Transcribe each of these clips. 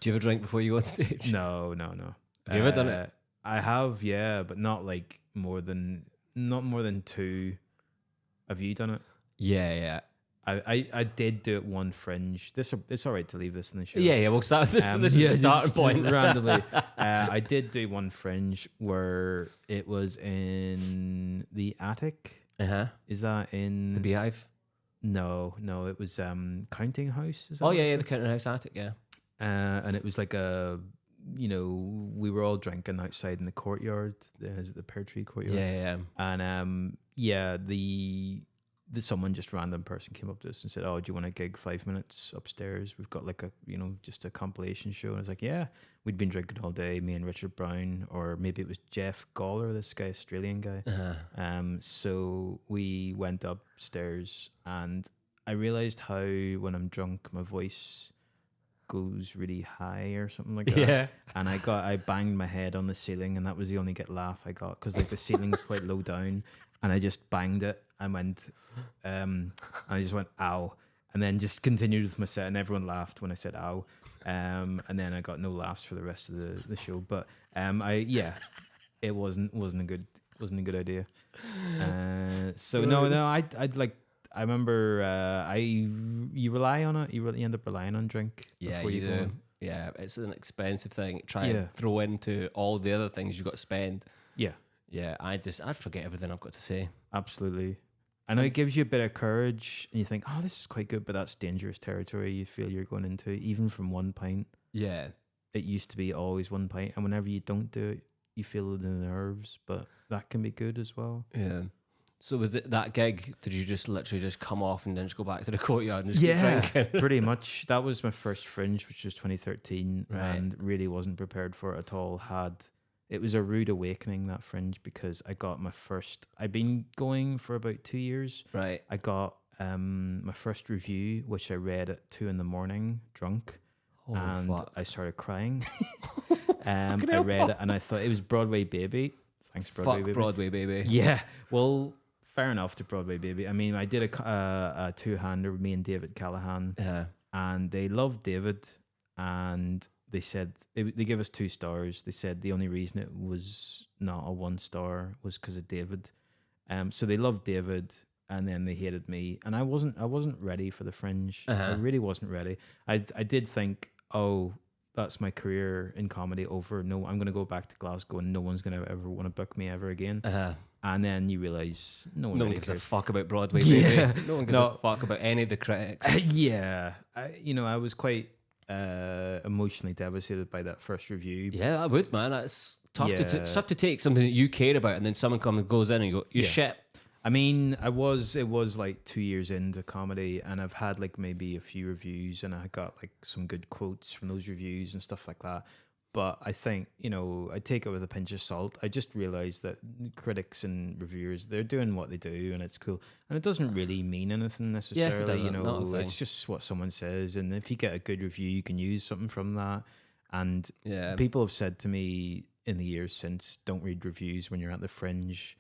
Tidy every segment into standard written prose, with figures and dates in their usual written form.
Do you ever drink before you go on stage? No. Have you ever done it? I have, yeah, but not like not more than two. Have you done it? Yeah. I did do it one Fringe. It's all right to leave this in the show. Yeah. We'll start. This is the starting just point. Randomly, I did do one Fringe where it was in the attic. Is that in The Beehive? No, it was Counting House. Is that Oh what yeah, it's the called? Counting House attic. Yeah. And it was like we were all drinking outside in the courtyard. There's the pear tree courtyard. Yeah. And someone, just random person, came up to us and said, "Oh, do you want to gig 5 minutes upstairs? We've got like just a compilation show." And I was like, "Yeah." We'd been drinking all day, me and Richard Brown, or maybe it was Jeff Gawler, this guy, Australian guy. So we went upstairs, and I realized how when I'm drunk, my voice goes really high or something like that. Yeah. And I banged my head on the ceiling, and that was the only laugh I got, because like the ceiling's quite low down, and I just banged it and went I just went ow, and then just continued with my set, and everyone laughed when I said ow. And then I got no laughs for the rest of the show. But it wasn't a good idea. I remember you rely on it. You really end up relying on drink. Yeah, before you go do. on. Yeah, it's an expensive thing. Try and throw into all the other things you got to spend. Yeah. Yeah, I'd forget everything I've got to say. Absolutely. I know it gives you a bit of courage, and you think, "Oh, this is quite good," but that's dangerous territory. You feel you're going into, even from one pint. Yeah. It used to be always one pint, and whenever you don't do it, you feel the nerves, but that can be good as well. Yeah. So with that gig, did you just literally just come off and then just go back to the courtyard and just keep drinking? Pretty much. That was my first Fringe, which was 2013, Right. and really wasn't prepared for it at all. It was a rude awakening, that Fringe, because I got I'd been going for about 2 years. Right. I got my first review, which I read at 2 a.m, drunk, and fuck. I started crying. I read it, and I thought it was Broadway Baby. Thanks, Broadway Fuck Baby. Broadway Baby. Yeah, well, fair enough to Broadway Baby. I mean, I did a two-hander with me and David Callahan. Yeah. And they loved David, and they said they gave us 2 stars. They said the only reason it was not a 1 star was because of David. So they loved David, and then they hated me, and I wasn't ready for the Fringe. I really wasn't ready. I did think, oh, that's my career in comedy over. No, I'm going to go back to Glasgow, and no one's going to ever want to book me ever again. And then you realize no one gives a cares. fuck about Broadway, baby. Yeah. No one gives a fuck about any of the critics. Yeah, I was quite emotionally devastated by that first review. Yeah, I would, man. It's tough tough to take something that you care about, and then someone comes and goes in and you go, "You're shit." I mean, it was like 2 years into comedy, and I've had like maybe a few reviews, and I got like some good quotes from those reviews and stuff like that. But I think, I take it with a pinch of salt. I just realized that critics and reviewers, they're doing what they do, and it's cool. And it doesn't really mean anything necessarily. Yeah, it doesn't, not a thing. It's just what someone says. And if you get a good review, you can use something from that. And people have said to me in the years since, don't read reviews when you're at the Fringe.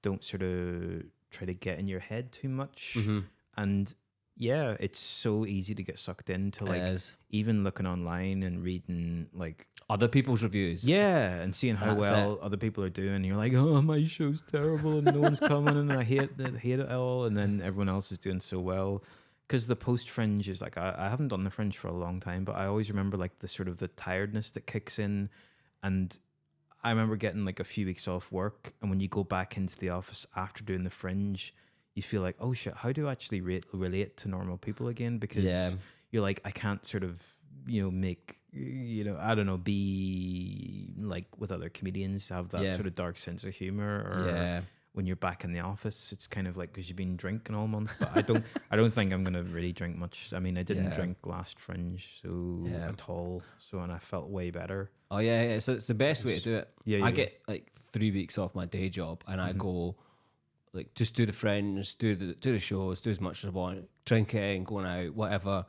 Don't sort of try to get in your head too much. Mm-hmm. And yeah, it's so easy to get sucked into, like, even looking online and reading like other people's reviews. Yeah, and seeing how well other people are doing. You're like, oh, my show's terrible and no one's coming and I hate it all. And then everyone else is doing so well. Because the post Fringe is like, I haven't done the Fringe for a long time, but I always remember like the sort of the tiredness that kicks in. And I remember getting like a few weeks off work, and when you go back into the office after doing the Fringe, you feel like, oh shit, how do I actually relate to normal people again? Because you're like, I can't sort of, make, I don't know, be like with other comedians, have that sort of dark sense of humor. Or when you're back in the office, it's kind of like, because you've been drinking all month. But I don't think I'm going to really drink much. I mean, I didn't drink last Fringe at all. So, and I felt way better. Oh yeah. So it's the best way to do it. Yeah, I get like 3 weeks off my day job, and I go, like, just do the Fringe, do the shows, do as much as I want, drinking, going out, whatever.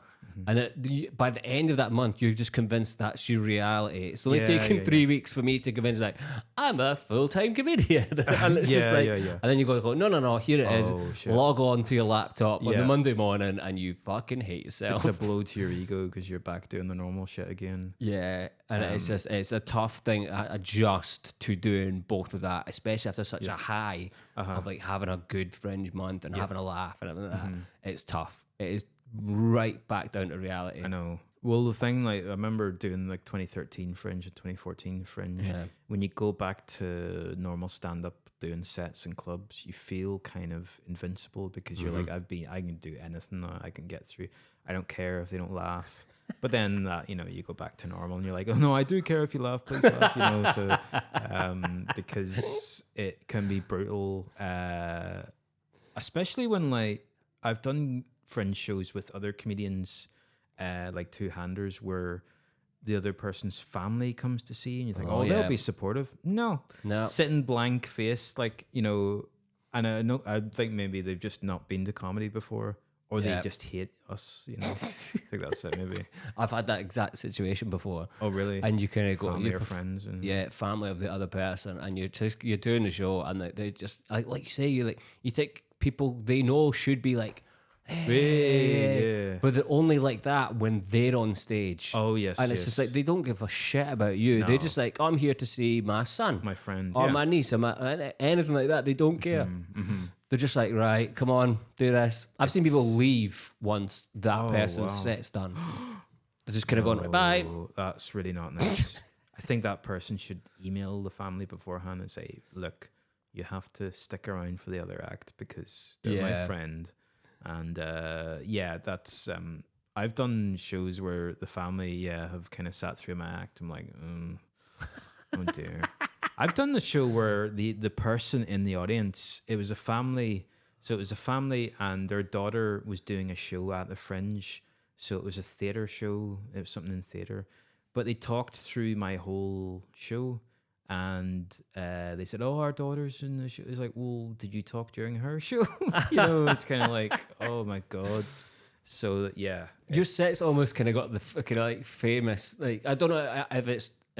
And then by the end of that month, you're just convinced that's your reality. It's only Yeah, taken yeah, 3 weeks for me to convince, like, I'm a full-time comedian. And it's just like, yeah. and then you go, no, here it is. Oh, shit. Log on to your laptop on the Yeah. Monday morning and you fucking hate yourself. It's a blow to your ego because you're back doing the normal shit again. Yeah, and it's a tough thing to adjust to doing both of that, especially after such a high of like having a good fringe month and having a laugh and everything like that. It's tough. It is right back down to reality. I know. Well, the thing, like, I remember doing like 2013 Fringe and 2014 Fringe. Yeah. When you go back to normal stand up, doing sets in clubs, you feel kind of invincible because you're like, I can do anything. I can get through. I don't care if they don't laugh. But then, you go back to normal and you're like, oh no, I do care if you laugh, please laugh, So, because it can be brutal, especially when, like, I've done Fringe shows with other comedians, like two-handers, where the other person's family comes to see and you think, they'll be supportive. No, sitting blank faced, like, and I think maybe they've just not been to comedy before. Or they just hate us, I think that's it, maybe. I've had that exact situation before. Oh, really? And you kind of go, family or friends, and family of the other person, and you're doing the show, and they just like you say, you think people they know should be like, hey, but they're only like that when they're on stage. Oh, yes, and it's just like they don't give a shit about you. They're just like, I'm here to see my son, my friend, or my niece, or anything like that. They don't care. They're just like, right, come on, do this. I've seen people leave once that person's set's done. They're just kind of going, bye. That's really not nice. I think that person should email the family beforehand and say, look, you have to stick around for the other act because they're my friend. And that's I've done shows where the family have kind of sat through my act. I'm like, oh dear. I've done the show where the person in the audience, it was a family. So it was a family and their daughter was doing a show at the Fringe. So it was a theater show. It was something in theater. But they talked through my whole show. And they said, oh, our daughter's in the show. It's like, well, did you talk during her show? It's kind of like, oh my God. So, yeah. Your set's almost kind of got the fucking like famous, like, I don't know if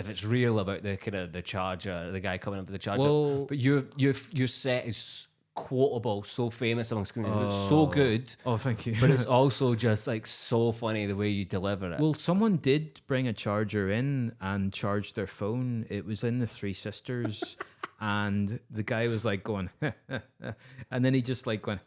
it's real about the kind of the charger, the guy coming up with the charger. Well, but your set is quotable, so famous amongst comedians. It's so good. Oh, thank you. But it's also just like so funny the way you deliver it. Well, someone did bring a charger in and charge their phone. It was in the Three Sisters. And the guy was like going, and then he just like went,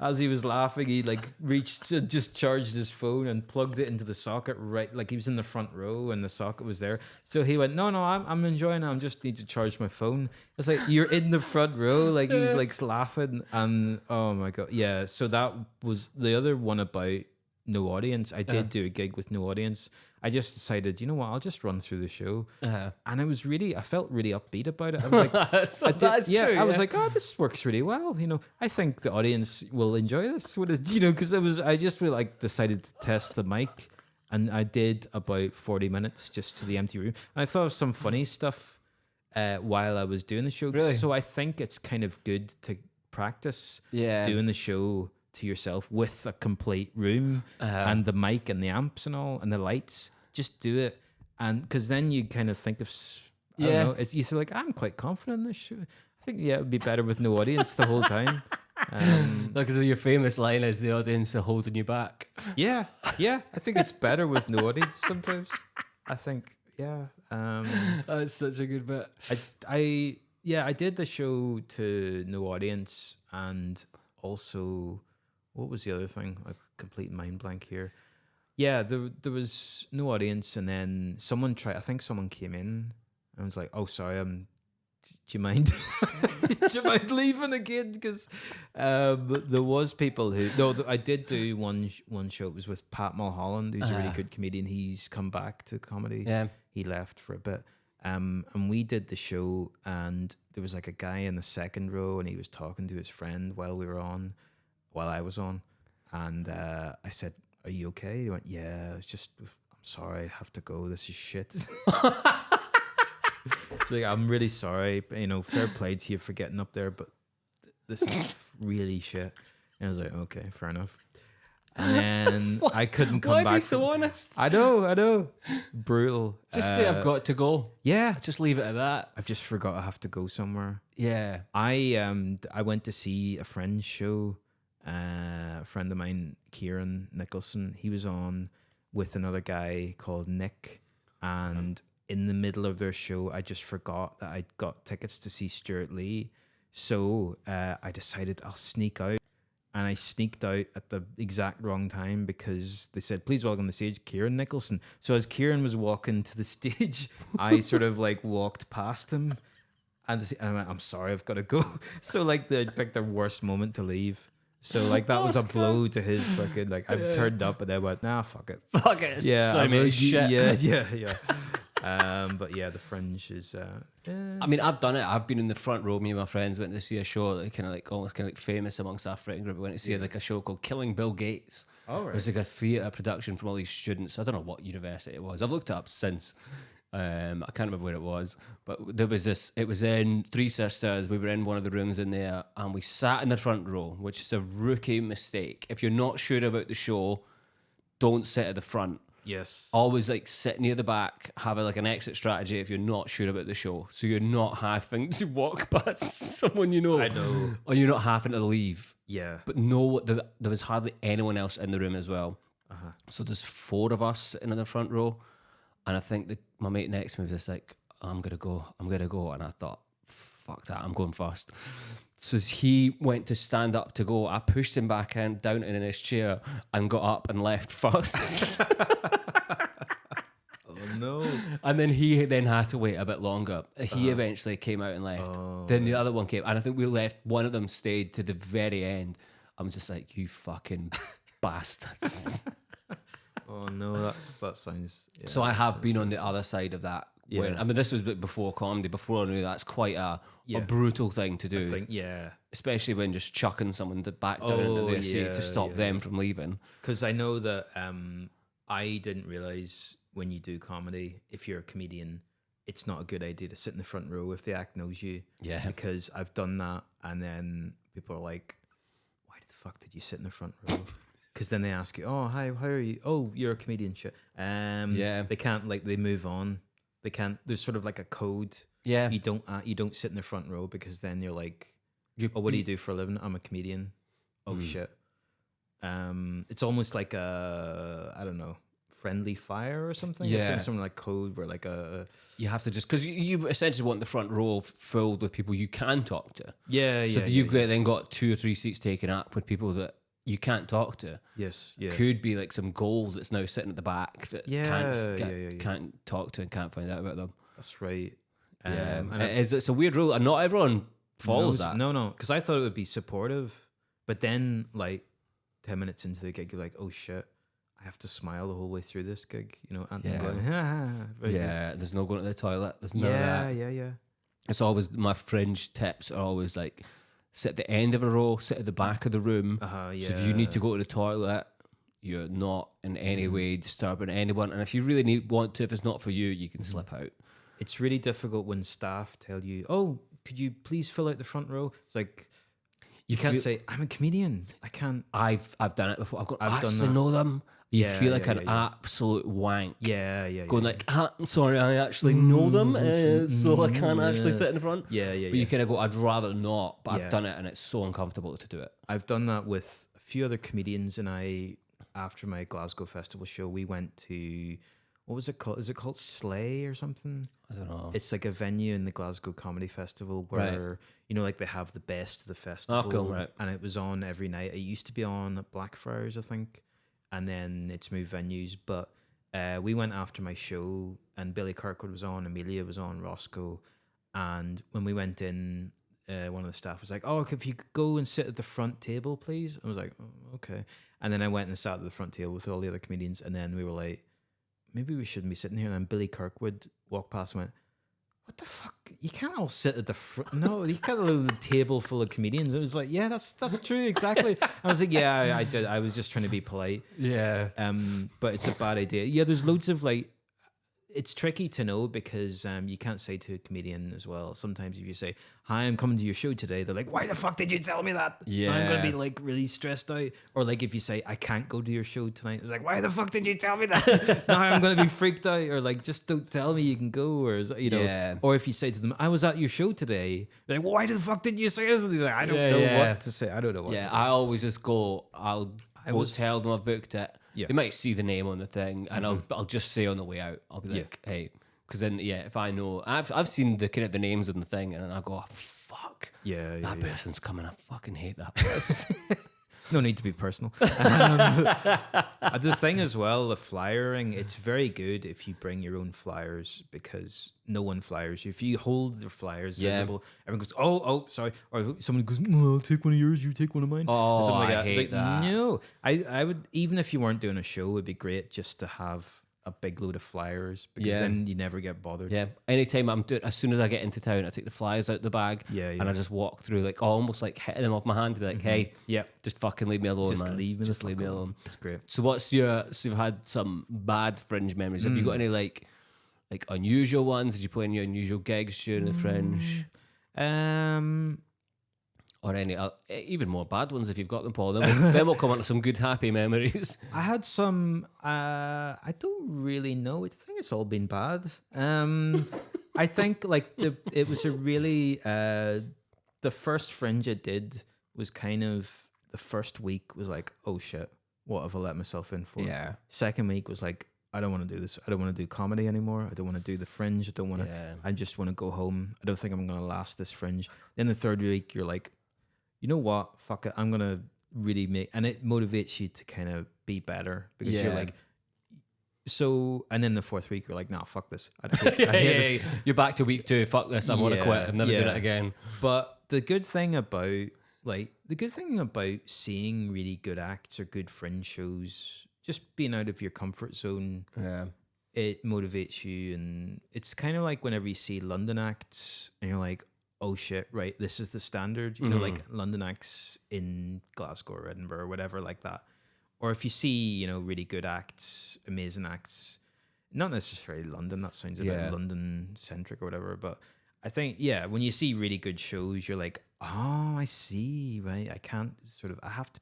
as he was laughing, he like reached to just charged his phone and plugged it into the socket right, like he was in the front row and the socket was there. So he went, no, I'm enjoying it. I just need to charge my phone. It's like, you're in the front row. Like he was like laughing and oh my God. Yeah. So that was the other one about no audience. I did do a gig with no audience. I just decided, you know what, I'll just run through the show. And I felt really upbeat about it. I was like, that's true. I was like, oh, this works really well. I think the audience will enjoy this. Because I just really like decided to test the mic. And I did about 40 minutes just to the empty room. And I thought of some funny stuff while I was doing the show. Really? So I think it's kind of good to practice doing the show to yourself with a complete room and the mic and the amps and all and the lights. Just do it, and because then you kind of think of I don't know, you feel like I'm quite confident in this show. I think it would be better with no audience the whole time. Because your famous line is the audience are holding you back. Yeah, I think it's better with no audience sometimes. I think that's such a good bit. I did the show to no audience, and also what was the other thing? A complete mind blank here. Yeah, there was no audience, and then someone came in and was like, "Oh, sorry, do you mind? Do you mind leaving again?" Because there was people who. No, I did do one show. It was with Pat Mulholland, who's a really good comedian. He's come back to comedy. Yeah, he left for a bit. And we did the show, and there was like a guy in the second row, and he was talking to his friend while I was on, and I said, "Are you okay?" He went, "Yeah, it's just, I'm sorry, I have to go. This is shit." It's like, I'm really sorry. Fair play to you for getting up there, but this is really shit. And I was like, okay, fair enough. And then I couldn't come Why back. be so honest? I know. Brutal. Just say I've got to go. Yeah. Just leave it at that. I've just forgot I have to go somewhere. Yeah. I went to see a friend's show. A friend of mine, Kieran Nicholson, he was on with another guy called Nick, and in the middle of their show, I just forgot that I'd got tickets to see Stuart Lee. So I decided I'll sneak out, and I sneaked out at the exact wrong time because they said, please welcome to the stage, Kieran Nicholson. So as Kieran was walking to the stage, I sort of like walked past him, and I went, I'm sorry, I've got to go. So like they picked their worst moment to leave. So like that was a blow to his fucking like I turned up and I went, nah, fuck it. Fuck it. It's Yeah, I mean, shit. Yeah. But yeah, the Fringe is I mean, I've done it. I've been in the front row. Me and my friends went to see a show that kind of like almost kind of like famous amongst our friend group. We went to see like a show called Killing Bill Gates. Oh, right. It was like a theatre production from all these students. I don't know what university it was. I've looked it up since. I can't remember where it was, but there was this. It was in Three Sisters. We were in one of the rooms in there, and we sat in the front row, which is a rookie mistake. If you're not sure about the show, don't sit at the front. Yes. Always like sit near the back, have like an exit strategy if you're not sure about the show. So you're not having to walk past someone you know. I know. Or you're not having to leave. Yeah. But no, there was hardly anyone else in the room as well. Uh-huh. So there's 4 of us sitting in the front row. And I think my mate next to me was just like, I'm going to go. And I thought, fuck that, I'm going first. So as he went to stand up to go, I pushed him back down in his chair and got up and left first. Oh no. And then he then had to wait a bit longer. He eventually came out and left. Then the other one came. And I think we left, one of them stayed to the very end. I was just like, you fucking bastards. Oh no, that sounds. Yeah, so I have been on the other side of that. Yeah. When, I mean, this was before comedy. Before I knew that's quite a brutal thing to do. I think, yeah. Especially when just chucking someone back down into their seat to stop them from leaving. Because I know that I didn't realize when you do comedy, if you're a comedian, it's not a good idea to sit in the front row if the act knows you. Yeah. Because I've done that, and then people are like, "Why the fuck did you sit in the front row?" Because then they ask you, "Oh, hi, how are you? Oh, you're a comedian, shit." They can't, like, they move on. They can't. There's sort of like a code. Yeah. You don't sit in the front row because then you're like, what do you do for a living? I'm a comedian. Oh shit. It's almost like a, I don't know, friendly fire or something. Yeah. Something like code where like you have to just, because you essentially want the front row filled with people you can talk to. Yeah. So you've then got 2 or 3 seats taken up with people that you can't talk to. Yes. Yeah. Could be like some gold that's now sitting at the back that can't talk to and can't find out about them. That's right. And it's a weird rule, and not everyone follows that. No, because I thought it would be supportive, but then like 10 minutes into the gig, you're like, oh shit, I have to smile the whole way through this gig, you know? And going, there's no going to the toilet. There's none of that. Yeah. It's always, my fringe tips are always like, sit at the end of a row, sit at the back of the room. So if you need to go to the toilet, you're not in any way disturbing anyone. And if you really want to, if it's not for you, you can slip out. It's really difficult when staff tell you, "Oh, could you please fill out the front row?" It's like you can't say, "I'm a comedian." I can't. I've done it before. I've done that. Know them. You feel like an absolute wank. Yeah. Going like, I'm sorry, I actually know them, so I can't actually sit in the front. Yeah. But you kind of go, I'd rather not, but I've done it, and it's so uncomfortable to do it. I've done that with a few other comedians, and after my Glasgow Festival show, we went to, what was it called? Is it called Slay or something? I don't know. It's like a venue in the Glasgow Comedy Festival where, you know, like they have the best of the festival. Oh, cool, right. And it was on every night. It used to be on at Blackfriars, I think. And then it's moved venues. But we went after my show, and Billy Kirkwood was on, Amelia was on, Roscoe. And when we went in, one of the staff was like, "Oh, if you could go and sit at the front table, please." I was like, "Oh, okay." And then I went and sat at the front table with all the other comedians. And then we were like, maybe we shouldn't be sitting here. And then Billy Kirkwood walked past and went, "What the fuck? You can't all sit at the front. No, you can't have a table full of comedians." It was like, yeah, that's true, exactly. I was like, yeah, I did. I was just trying to be polite. Yeah. But it's a bad idea. Yeah, there's loads of like, it's tricky to know because you can't say to a comedian as well. Sometimes if you say, "Hi, I'm coming to your show today," they're like, "Why the fuck did you tell me that?" Yeah. I'm gonna be like really stressed out. Or like if you say, "I can't go to your show tonight," it's like, "Why the fuck did you tell me that?" Now I'm gonna be freaked out. Or like, just don't tell me you can go. Or you know. Yeah. Or if you say to them, "I was at your show today," they're like, "Why the fuck did you say this?" They're like, I don't know what to say. I don't know what. Yeah, to do. I always just go. I'll tell them I've booked it. Yeah. They might see the name on the thing, and I'll just say on the way out, I'll be like, hey, because then if I know, I've seen the kind of the names on the thing, and I go, oh, fuck, that person's coming. I fucking hate that person. No need to be personal. The thing as well, the flyering, it's very good if you bring your own flyers because no one flyers you. If you hold the flyers visible, everyone goes, oh, sorry. Or someone goes, I'll take one of yours, you take one of mine. Oh, or something like I that. hate that. No, I would, even if you weren't doing a show, it would be great just to have a big load of flyers because then you never get bothered. Yeah. Anytime I'm doing, as soon as I get into town, I take the flyers out the bag and I just walk through, like almost like hitting them off my hand to be like, hey, just fucking leave me alone, just man. leave me alone. It's great. So so you've had some bad Fringe memories. Have you got any like unusual ones? Did you play any unusual gigs during the Fringe? Or any even more bad ones if you've got them, Paul. Then we'll come on to some good, happy memories. I had some. I don't really know. I think it's all been bad. I think like it was a really the first Fringe I did was kind of the first week was like, oh shit, what have I let myself in for? Yeah. Second week was like, I don't want to do this. I don't want to do comedy anymore. I don't want to do the Fringe. I don't want to. Yeah. I just want to go home. I don't think I'm gonna last this Fringe. Then the third week, you're like, you know what? Fuck it. I'm going to really make... And it motivates you to kind of be better because you're like... So... And then the fourth week, you're like, nah, fuck this. I hate this. You're back to week 2. Fuck this. I want to quit. I'm never doing it again. But the good thing about... seeing really good acts or good Fringe shows, just being out of your comfort zone, it motivates you. And it's kind of like whenever you see London acts and you're like, oh shit, right, this is the standard, you know, like London acts in Glasgow or Edinburgh or whatever like that. Or if you see, you know, really good acts, amazing acts, not necessarily London, that sounds a bit London-centric or whatever, but I think, when you see really good shows, you're like, oh, I see, right? I have to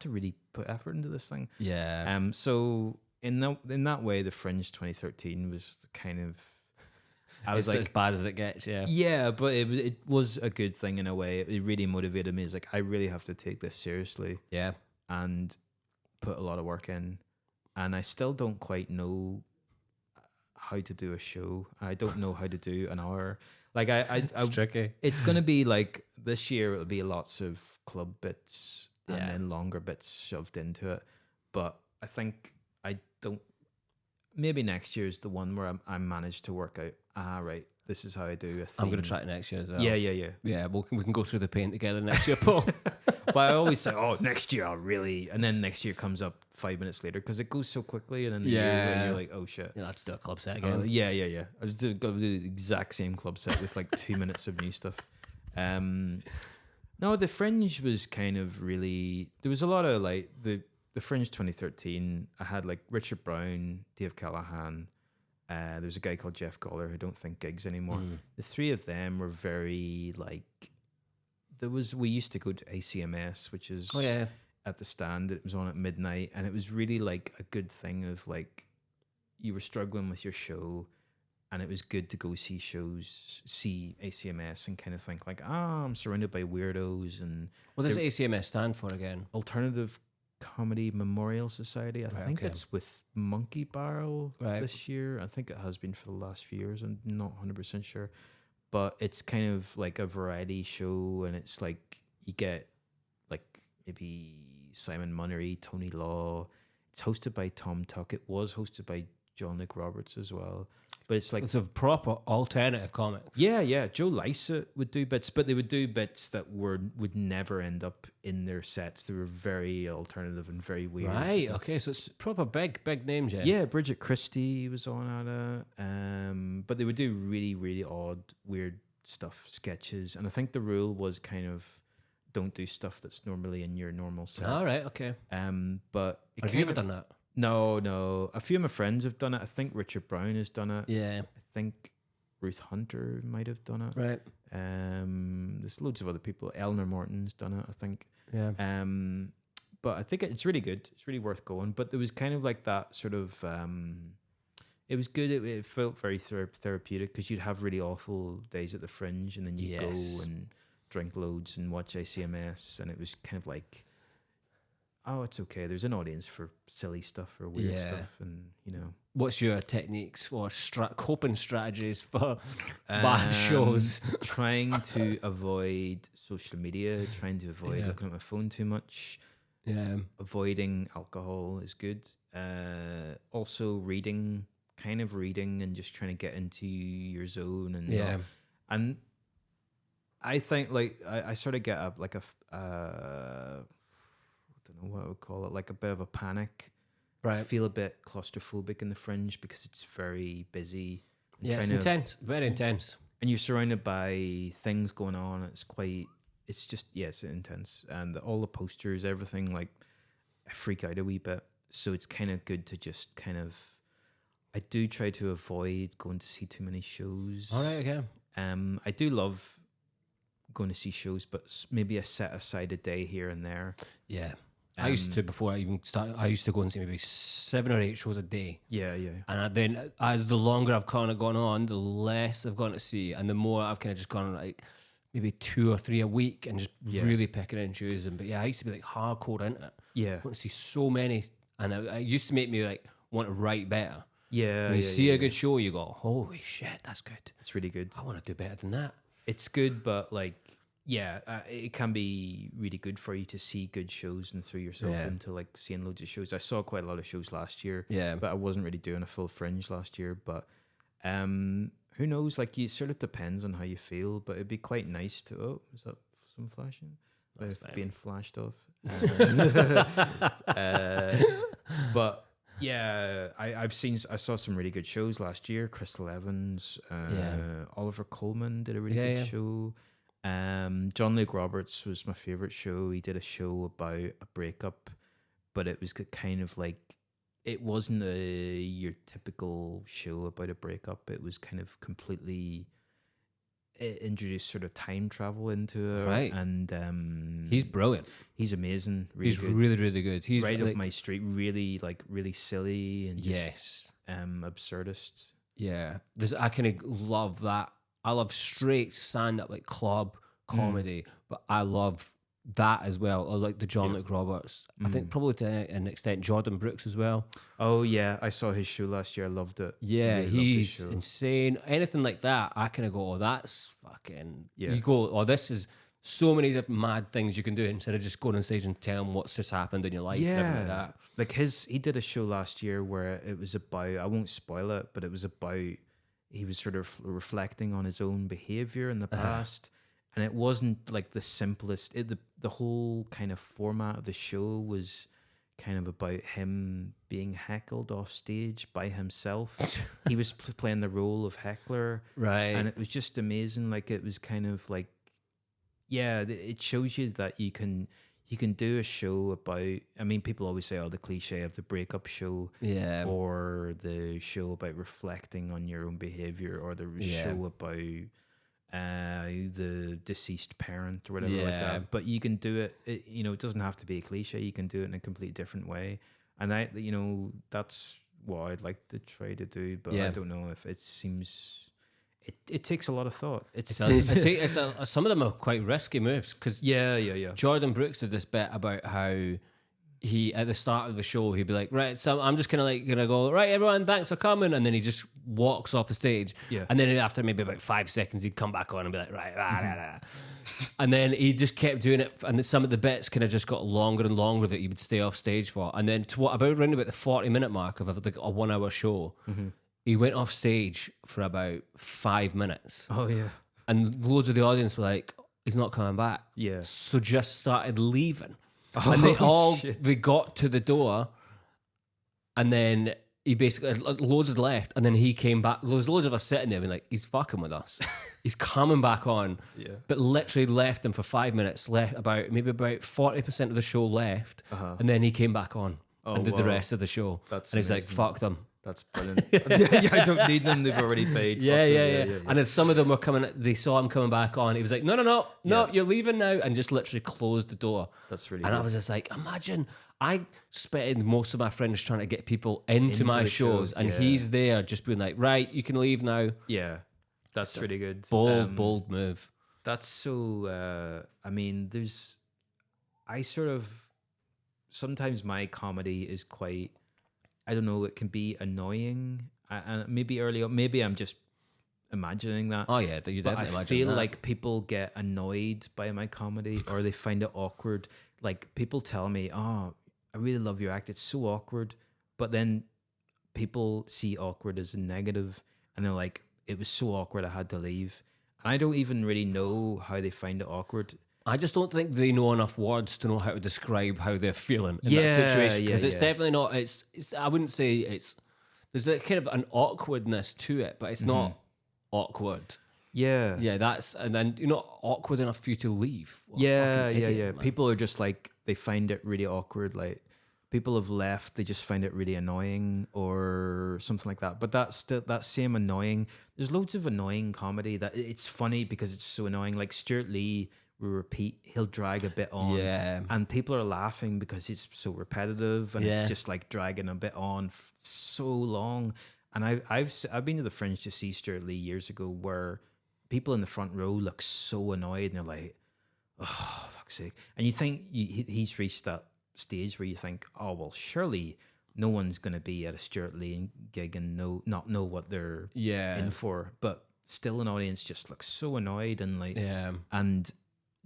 really put effort into this thing. Yeah. So in that way, the Fringe 2013 was kind of, I was like, as bad as it gets, yeah, but it was a good thing in a way. It really motivated me. It's like I really have to take this seriously, and put a lot of work in. And I still don't quite know how to do a show. I don't know how to do an hour. Like it's tricky. It's gonna be like this year. It'll be lots of club bits and then longer bits shoved into it. But I think I don't. Maybe next year is the one where I managed to work out. Right, this is how I do a theme. I'm going to try it next year as well. Yeah. Yeah, we can go through the pain together next year, Paul. But I always say, oh, next year I'll really... And then next year comes up 5 minutes later because it goes so quickly. And then the year later, you're like, oh, shit. Yeah, let's do a club set again. Yeah. I was going to do the exact same club set with like 2 minutes of new stuff. No, the Fringe was kind of really... There was a lot of like... The Fringe 2013, I had like Richard Brown, Dave Callahan... there's a guy called Jeff Goller who don't think gigs anymore. The three of them were very like we used to go to ACMS, which is at the Stand. It was on at midnight, and it was really like a good thing of like you were struggling with your show, and it was good to go see ACMS and kind of think like, I'm surrounded by weirdos. And what does ACMS stand for again? Alternative Comedy Memorial Society. I think it's with Monkey Barrel this year. I think it has been for the last few years. I'm not 100% sure. But it's kind of like a variety show, and it's like you get like maybe Simon Munnery, Tony Law. It's hosted by Tom Tuck. It was hosted by John Nick Roberts as well. But it's like... It's a proper alternative comics. Yeah. Joe Lycett would do bits, but they would do bits that would never end up in their sets. They were very alternative and very weird. Right, okay, so it's proper big names, yeah. Yeah, Bridget Christie was on at it. But they would do really, really odd, weird stuff, sketches. And I think the rule was kind of don't do stuff that's normally in your normal set. All right, okay. But have you ever done that? No. A few of my friends have done it. I think Richard Brown has done it. Yeah. I think Ruth Hunter might have done it. Right. There's loads of other people. Eleanor Morton's done it, I think. Yeah. But I think it's really good. It's really worth going. But there was kind of like that sort of. It was good. It felt very therapeutic because you'd have really awful days at the Fringe, and then you'd go and drink loads and watch ICMS, and it was kind of like, oh, it's okay. There's an audience for silly stuff or weird stuff, and What's your techniques for coping strategies for bad shows? Trying to avoid social media, trying to avoid looking at my phone too much. Yeah. Avoiding alcohol is good. Also reading and just trying to get into your zone and I think like I sort of get I don't know what I would call it, like a bit of a panic. Right. I feel a bit claustrophobic in the Fringe because it's very busy. It's intense, very intense. And you're surrounded by things going on. It's intense. And all the posters, everything, like, I freak out a wee bit. So it's kind of good to just I do try to avoid going to see too many shows. All right, okay. I do love going to see shows, but maybe I set aside a day here and there. Yeah. I used to, before I even started, I used to go and see maybe 7 or 8 shows a day. Yeah. And then as the longer I've kind of gone on, the less I've gone to see. And the more I've kind of just gone like maybe 2 or 3 a week and just really picking and choosing. But yeah, I used to be like hardcore into it. Yeah. I want to see so many. And it used to make me like want to write better. Yeah. When you see a good show, you go, holy shit, that's good. It's really good. I want to do better than that. It's good, but like, it can be really good for you to see good shows and throw yourself into like seeing loads of shows. I saw quite a lot of shows last year, but I wasn't really doing a full Fringe last year. But who knows? Like, it sort of depends on how you feel. But it'd be quite nice to. Oh, is that some flashing? Being flashed off. But yeah, I saw some really good shows last year. Crystal Evans, Oliver Coleman did a really good show. John Luke Roberts was my favorite show. He did a show about a breakup, but it was kind of like, it wasn't your typical show about a breakup. It was kind of completely, it introduced sort of time travel into it. Right. And he's brilliant. He's amazing. He's good. Really, really good. He's right up my street. Really, really silly and just absurdist. Yeah. I kind of love that. I love straight stand-up, like club comedy, but I love that as well. I like the John Luke Roberts. I think probably to an extent Jordan Brooks as well. Oh yeah, I saw his show last year. I loved it. Yeah, really he's insane. Anything like that, I kind of go, oh, that's fucking... Yeah. You go, oh, this is so many different mad things you can do instead of just going on stage and telling what's just happened in your life. Yeah, and everything like that. Like he did a show last year where it was about, I won't spoil it, but it was about... He was sort of reflecting on his own behavior in the past, and it wasn't like the simplest. The whole kind of format of the show was kind of about him being heckled off stage by himself. He was playing the role of heckler, right? And it was just amazing. Like, it was kind of like, it shows you that you can do a show about, I mean, people always say, oh, the cliche of the breakup show, or the show about reflecting on your own behavior, or the show about the deceased parent or whatever like that. But you can do it, it doesn't have to be a cliche. You can do it in a completely different way. And that's what I'd like to try to do, but I don't know if it seems... It takes a lot of thought. Some of them are quite risky moves because Jordan Brooks did this bit about how he, at the start of the show, he'd be like, right, so I'm just gonna go, right, everyone, thanks for coming, and then he just walks off the stage, and then after maybe about 5 seconds he'd come back on and be like, right, and then he just kept doing it, and some of the bits kind of just got longer and longer that he would stay off stage for, and then around about the 40-minute mark of like a 1 hour show. He went off stage for about 5 minutes. Oh, yeah. And loads of the audience were like, he's not coming back. Yeah. So just started leaving. And they got to the door, and then he basically, loads had left, and then he came back. There was loads of us sitting there being like, he's fucking with us. He's coming back on. Yeah. But literally left him for 5 minutes, left about 40% of the show left, and then he came back on. and did the rest of the show. That's and he's like, amazing. fuck them. That's brilliant. Yeah, I don't need them. They've already paid. Yeah, Fuck yeah, them. yeah. And then some of them were coming, they saw him coming back on. He was like, no, Yeah. you're leaving now. And just literally closed the door. That's really And good. I was just like, imagine, I spent most of my friends trying to get people into my the show, shows. And yeah. he's there just being like, right, you can leave now. Yeah, that's really good. Bold move. That's so. I mean, I sort of sometimes my comedy is quite. I don't know. It can be annoying, and maybe early on. Maybe I'm just imagining that. Oh yeah, you But definitely I imagine feel that. like people get annoyed by my comedy, or they find it awkward. Like people tell me, "Oh, I really love your act. It's so awkward," but then people see awkward as a negative, and they're like, "It was so awkward, I had to leave." And I don't even really know how they find it awkward. I just don't think they know enough words to know how to describe how they're feeling in that Yeah, situation. Because yeah, it's yeah. definitely not. It's. I wouldn't say it's. There's a kind of an awkwardness to it, but it's not awkward. Yeah, Yeah, that's and then you're not awkward enough for you to leave. What a yeah, fucking yeah, idiot, yeah. man. People are just like they find it really awkward. Like people have left, they just find it really annoying or something like that. But that's still that same annoying. There's loads of annoying comedy that it's funny because it's so annoying. Like Stuart Lee will repeat, he'll drag a bit on, Yeah. and people are laughing because it's so repetitive and Yeah. it's just like dragging a bit on so long. And I've been to the Fringe to see Stuart Lee years ago, where people in the front row look so annoyed and they're like, oh, fuck's sake. And you think he's reached that stage where you think, oh, well, surely no one's going to be at a Stuart Lee gig and not know what they're Yeah. in for. But still an audience just looks so annoyed and like, Yeah. and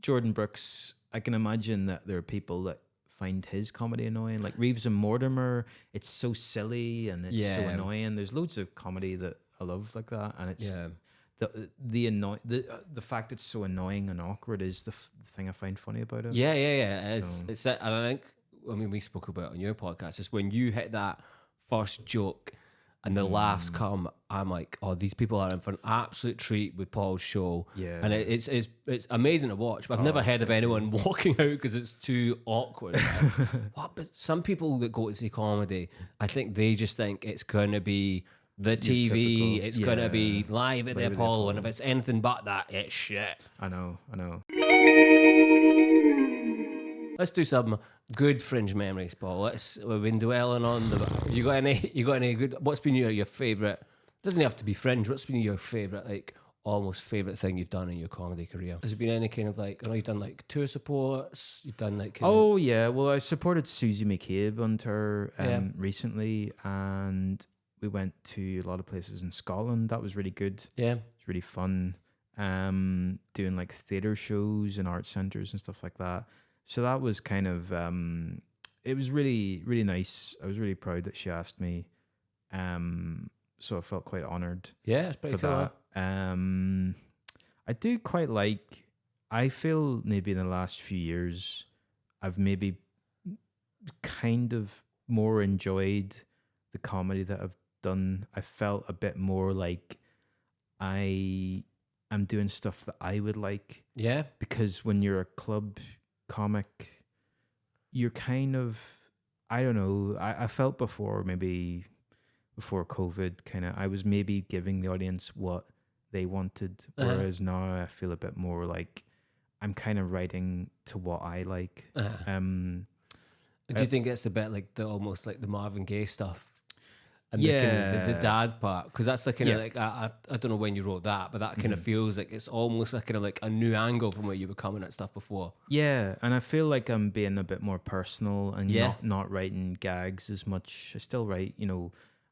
Jordan Brooks, I can imagine that there are people that find his comedy annoying. Like Reeves and Mortimer, it's so silly and it's so Yeah. annoying. There's loads of comedy that I love like that. And it's, Yeah. the fact it's so annoying and awkward is the thing I find funny about it. Yeah, yeah, yeah. It's and I think we spoke about it on your podcast. It's when you hit that first joke and the laughs come. I'm like, oh, these people are in for an absolute treat with Paul's show. Yeah. and it's amazing to watch. But I've never heard of anyone walking out because it's too awkward. What? But some people that go to see comedy, I think they just think it's going to be the TV. typical- It's going to be yeah, live at the live at the Apollo, and if Apollo. it's anything but that, it's shit. I know. Let's do some good Fringe memories, Paul. We've been dwelling on the. You got any good? What's been your favorite? Doesn't have to be Fringe. What's been your favorite, like almost favorite thing you've done in your comedy career? Has it been any kind of like? I know you've done like tour supports. You've done like. Oh yeah, well I supported Susie McCabe on tour Yeah. recently, and we went to a lot of places in Scotland. That was really good. Yeah. It's really fun. Doing like theatre shows and art centres and stuff like that. So that was kind of it was really, really nice. I was really proud that she asked me. So I felt quite honoured Yeah, it's pretty for cool. that. I do quite like. I feel maybe in the last few years, I've maybe kind of more enjoyed the comedy that I've done. I felt a bit more like I'm doing stuff that I would like, Yeah. because when you're a club comic, you're kind of, I don't know. I felt before COVID, kind of, I was maybe giving the audience what they wanted, whereas now I feel a bit more like I'm kind of writing to what I like. Do you think it's a bit like almost like the Marvin Gaye stuff? And Yeah. the dad part, because that's the kind of Yeah. like I don't know when you wrote that, but that kind of feels like it's almost like kind of like a new angle from where you were coming at stuff before. Yeah, and I feel like I'm being a bit more personal and Yeah. not writing gags as much. I still write,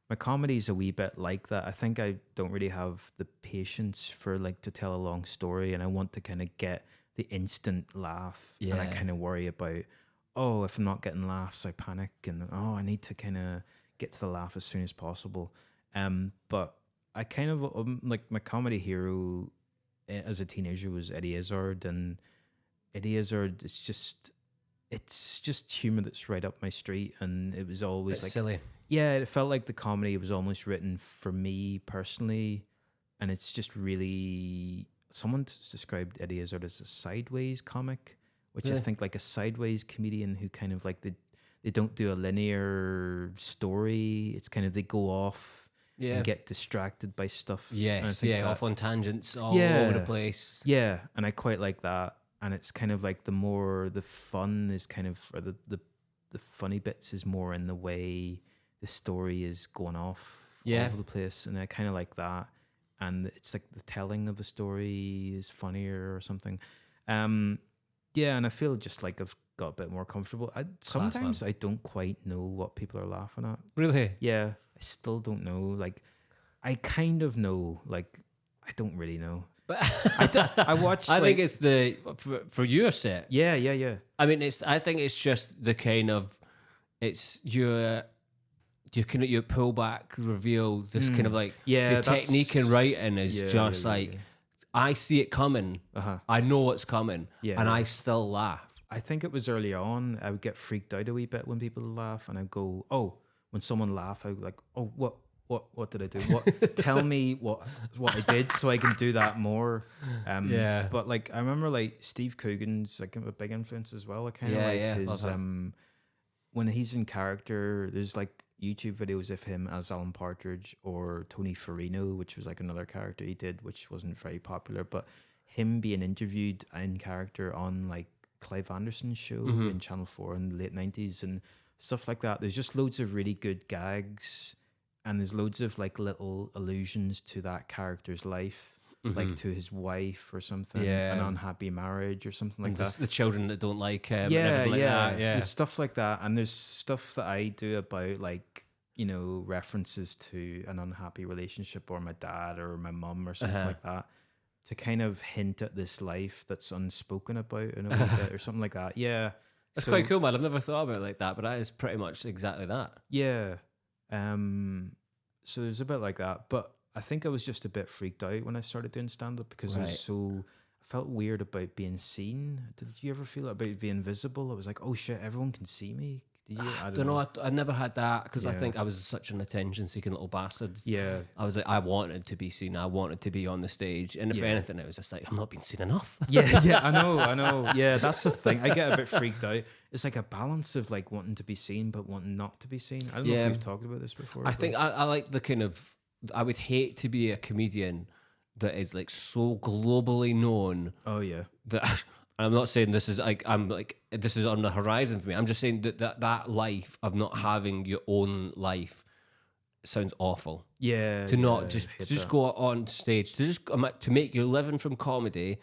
my comedy's a wee bit like that. I think I don't really have the patience for like to tell a long story, and I want to kind of get the instant laugh. And I Yeah. kind of worry about, oh, if I'm not getting laughs, I panic, and I need to kind of get to the laugh as soon as possible. But I kind of like my comedy hero as a teenager was Eddie Izzard, and Eddie Izzard is just humor that's right up my street, and it was always It's like silly. yeah, it felt like the comedy was almost written for me personally, and it's just really someone described Eddie Izzard as a sideways comic, which I Really? think like a sideways comedian who kind of like they don't do a linear story. It's kind of they go off and get distracted by stuff. Yes, off on tangents all Yeah. over the place. Yeah, and I quite like that. And it's kind of like the fun is kind of, or the funny bits is more in the way the story is going off all over the place. And I kind of like that. And it's like the telling of the story is funnier or something. Yeah, and I feel just like I've got a bit more comfortable. Sometimes I don't quite know what people are laughing at. Really? Yeah, I still don't know. Like, I kind of know. Like, I don't really know. But I watched. I think it's for your set. Yeah. I mean, I think it's just the kind of your kind of your pullback reveal. This kind of like your technique in writing is just I see it coming. I know what's coming, and I still laugh. I think it was early on. I would get freaked out a wee bit when people laugh, and I'd go, "Oh!" When someone laugh, I would like, "Oh, what did I do? What? Tell me what I did so I can do that more." But like, I remember like Steve Coogan's like a big influence as well. I kind of like his when he's in character. There's like YouTube videos of him as Alan Partridge or Tony Farino, which was like another character he did, which wasn't very popular. But him being interviewed in character on like Clive Anderson's show in Channel 4 in the late 90s and stuff like that. There's just loads of really good gags, and there's loads of like little allusions to that character's life, like to his wife or something, an unhappy marriage or something like that. The children that don't like him. Yeah. That. There's stuff like that, and there's stuff that I do about like, you know, references to an unhappy relationship or my dad or my mum or something like that, to kind of hint at this life that's unspoken about in a way bit or something like that. Yeah. That's quite cool, man. I've never thought about it like that, but that is pretty much exactly that. Yeah. So there's a bit like that, but I think I was just a bit freaked out when I started doing stand-up because I felt weird about being seen. Did you ever feel about being visible? I was like, oh shit, everyone can see me. Did you? I don't know. I never had that because I think I was such an attention-seeking little bastard. Yeah. I was like, I wanted to be seen. I wanted to be on the stage. And if anything, it was just like, I'm not being seen enough. Yeah, I know. Yeah, that's the thing. I get a bit freaked out. It's like a balance of like wanting to be seen but wanting not to be seen. I don't know if we've talked about this before. I think I like the kind of, I would hate to be a comedian that is like so globally known. Oh yeah. That I'm not saying this is like this is on the horizon for me. I'm just saying that life of not having your own life sounds awful. Yeah. To not just go on stage to make your living from comedy,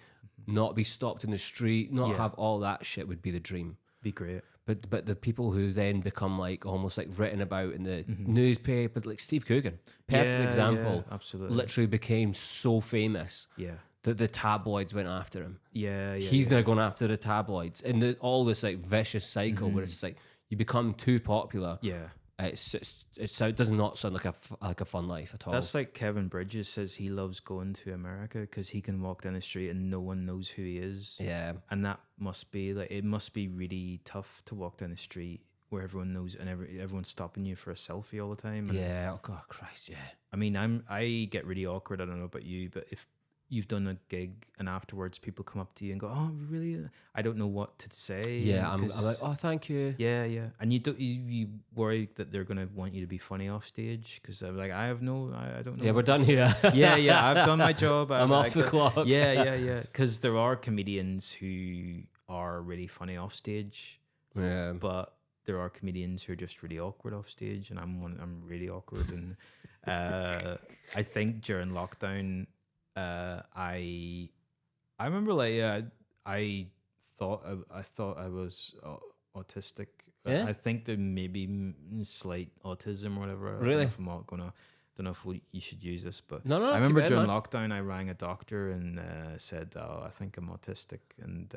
not be stopped in the street, not have all that shit would be the dream. Be great. But the people who then become like almost like written about in the newspapers, like Steve Coogan, perfect example. Yeah, absolutely. Literally became so famous. Yeah. That the tabloids went after him. Yeah. He's now going after the tabloids, and all this like vicious cycle where it's just like you become too popular. Yeah. It does not sound like a fun life at all. That's like Kevin Bridges says he loves going to America because he can walk down the street and no one knows who he is. Yeah. And that must be like, it must be really tough to walk down the street where everyone knows and everyone's stopping you for a selfie all the time. And oh God, Christ, yeah. I mean, I get really awkward. I don't know about you, but if you've done a gig and afterwards people come up to you and go, "Oh, really?" I don't know what to say. Yeah, I'm like, "Oh, thank you." Yeah, and you worry that they're gonna want you to be funny off stage because I'm like, I don't know. Yeah, we're done here. yeah, I've done my job. I'm off the clock. Yeah. Because there are comedians who are really funny off stage. Yeah, but there are comedians who are just really awkward off stage, and I'm really awkward. And I think during lockdown. I remember like I thought I was autistic. Yeah? I think there may be slight autism or whatever. Really? Don't know if you should use this, but no. I remember during lockdown I rang a doctor and said, "Oh, I think I'm autistic," and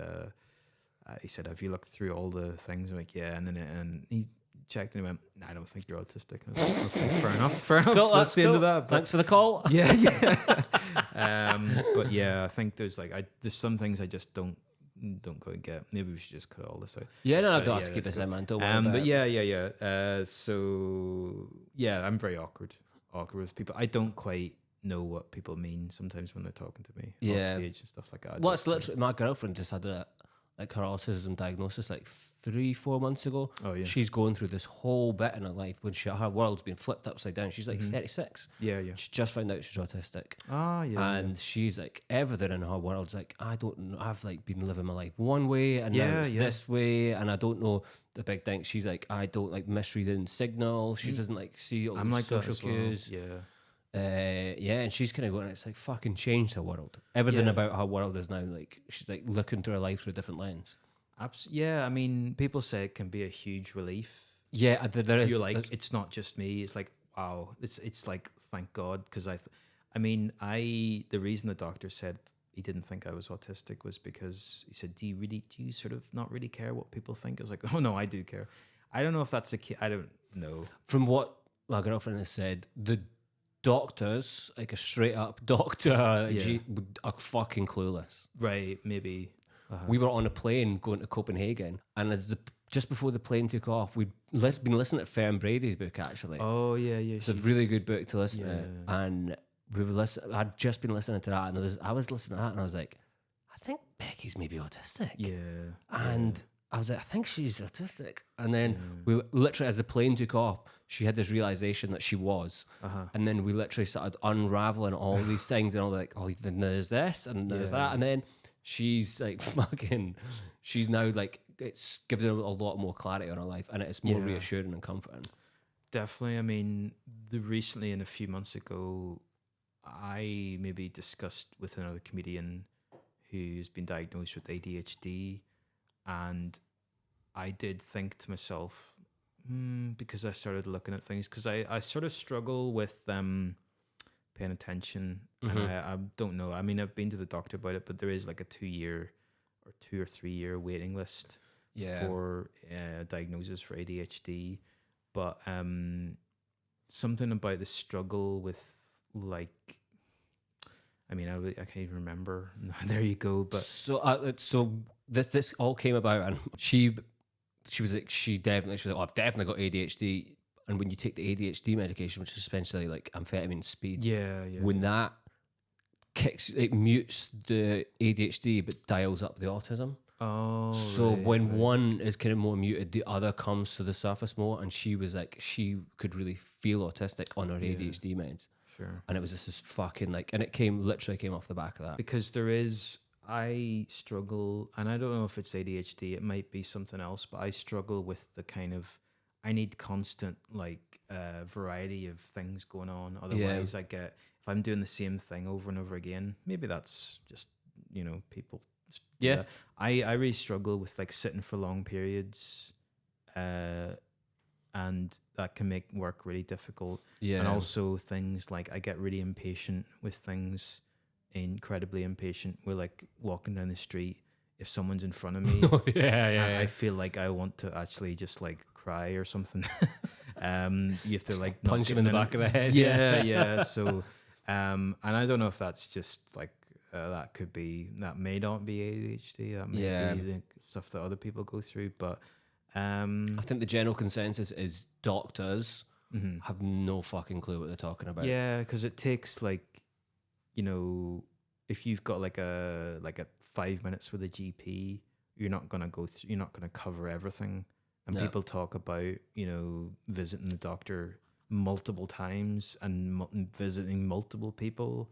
he said, "Have you looked through all the things?" I'm like, "Yeah," and he checked and he went, "I don't think you're autistic." I was like, fair enough. Cool, that's the end of that. But thanks for the call. Yeah. But yeah, I think there's some things I just don't go and get. Maybe we should just cut all this out. Yeah, no, I don't have to keep this in, man. Don't worry about but it. yeah. So yeah, I'm very awkward with people. I don't quite know what people mean sometimes when they're talking to me off stage and stuff like that. Well, it's literally my girlfriend just had a like her autism diagnosis like 3-4 months ago. Oh, yeah. She's going through this whole bit in her life when her world's been flipped upside down. She's like 36. Yeah, yeah. She just found out she's autistic. Ah, yeah. And she's like, everything in her world's like, I don't know, I've like been living my life one way and now it's this way, and I don't know the big thing. She's like, I don't like misreading signals. She doesn't like see all I'm the like social that as well. cues. Yeah. And she's kind of going, it's like fucking changed her world. Everything Yeah. about her world is now like, she's like looking through her life through a different lens. Yeah, I mean, people say it can be a huge relief. Yeah, there is. You're like, it's not just me. It's like, wow. It's like, thank God, because the reason the doctor said he didn't think I was autistic was because he said, do you sort of not really care what people think? I was like, oh no, I do care. I don't know if that's I don't know. From what my girlfriend has said, the doctors, like a straight up doctor, are fucking clueless. Right, maybe. We were on a plane going to Copenhagen, and just before the plane took off, we'd been listening to Fern Brady's book, actually. Oh, yeah. It's a really good book to listen to. And we were I'd just been listening to that, and I was listening to that, and I was like, I think Becky's maybe autistic. Yeah. And I was like, I think she's autistic. And then we literally, as the plane took off, she had this realization that she was. And then we literally started unraveling all these things, and all like, oh, then there's this, and there's that. And then she's like she's now like, it's gives her a lot more clarity on her life, and it's more reassuring and comforting. Definitely. I mean, recently, and a few months ago, I maybe discussed with another comedian who's been diagnosed with ADHD, and I did think to myself, because I started looking at things, because I sort of struggle with paying attention, and I don't know. I mean, I've been to the doctor about it, but there is like a 2 or 3 year waiting list for diagnosis for ADHD. But something about the struggle with, like, I mean, I can't even remember. There you go. But so this all came about, and she was like, I've definitely got ADHD. And when you take the ADHD medication, which is essentially like amphetamine speed, when that kicks, it mutes the ADHD but dials up the autism. Oh, so when one is kind of more muted, the other comes to the surface more. And she was like, she could really feel autistic on her ADHD meds. Sure. And it was just this fucking like, and it literally came off the back of that. Because I struggle, and I don't know if it's ADHD, it might be something else, but I struggle with the kind of, I need constant like variety of things going on. Otherwise I get, if I'm doing the same thing over and over again, maybe that's just, people. Yeah. I really struggle with like sitting for long periods, and that can make work really difficult. Yeah. And also things like I get really impatient with things, incredibly impatient. We're like walking down the street, if someone's in front of me, I feel like I want to actually just like cry or something. You have to like punch him in the back of the head. Yeah. So, and I don't know if that's just like that may not be ADHD. That may be the stuff that other people go through. But I think the general consensus is doctors have no fucking clue what they're talking about. Yeah, because it takes like, if you've got like a 5 minutes with a GP, you're not gonna cover everything. And people talk about, visiting the doctor multiple times and visiting multiple people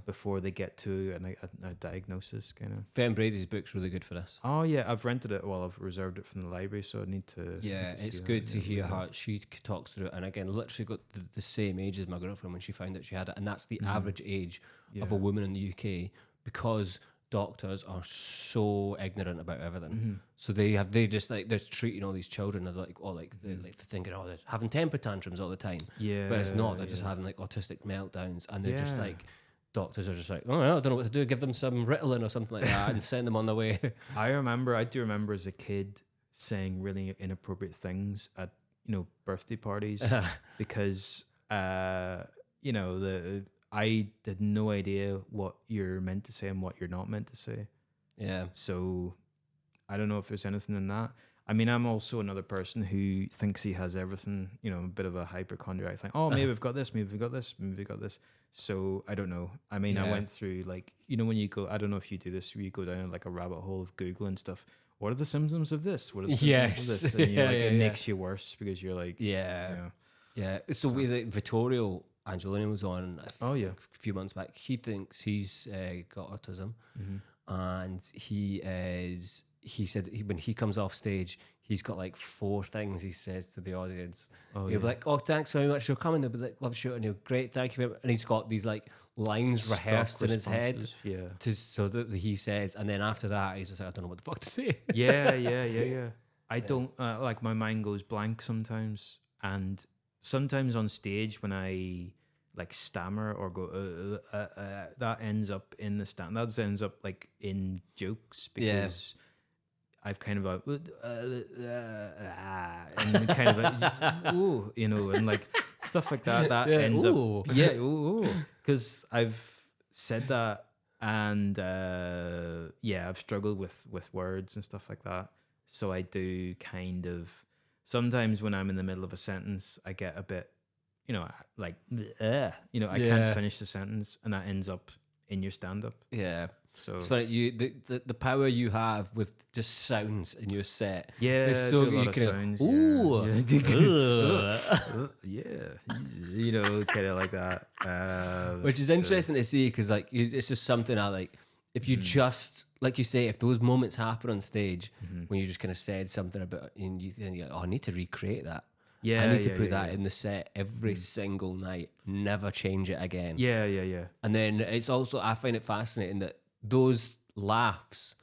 before they get to a diagnosis, kind of. Fern Brady's book's really good for this. Oh yeah, I've rented it. Well, I've reserved it from the library, so I need to. Yeah, it's good to hear how she talks through it. And again, literally got the same age as my girlfriend when she found out she had it, and that's the average age of a woman in the UK, because doctors are so ignorant about everything. So they're treating all these children, they're like, they're thinking, they're having temper tantrums all the time. Yeah. But it's not, they're just having like autistic meltdowns, and they're just like, doctors are just like, oh, I don't know what to do, give them some Ritalin or something like that and send them on their way. I do remember as a kid saying really inappropriate things at, birthday parties because, I had no idea what you're meant to say and what you're not meant to say. Yeah. So I don't know if there's anything in that. I mean, I'm also another person who thinks he has everything, a bit of a hypochondriac thing. Oh, maybe we've got this, maybe we've got this, maybe we've got this. So I don't know. I mean, I went through like, when you go, I don't know if you do this, where you go down like a rabbit hole of Google and stuff. what are the symptoms of this? What are the Yes. symptoms of this? And you're like, it Yeah. makes you worse because you're like, Yeah. So we like Vittorio Angelini was on a few months back. He thinks he's got autism, and he said when he comes off stage, he's got like 4 things he says to the audience. He'll be like, "Oh, thanks very much for coming." They'll be like, "Love shooting you. Great, thank you very much." And he's got these like lines Stock rehearsed in his head, responses, so that he says, and then after that, he's just like, "I don't know what the fuck to say." Yeah. I don't like, my mind goes blank sometimes, and sometimes on stage when I like stammer or go that ends up in the stand. That ends up like in jokes because I've kind of and kind of ooh, you know, and like stuff like that. That ends ooh. up because I've said that, and I've struggled with words and stuff like that. So I do kind of sometimes when I'm in the middle of a sentence, I get a bit, you know, like I can't finish the sentence, and that ends up in your stand up. Yeah. So it's funny, the power you have with just sounds in your set. Yeah, it's so do a lot you of can sounds, ooh, you know, kind of like that. Which is interesting to see because like it's just something I like. If you just like you say, if those moments happen on stage when you just kind of said something about and you're like, oh, I need to recreate that. Yeah, I need to put that in the set every single night. Never change it again. Yeah. And then it's also, I find it fascinating that those laughs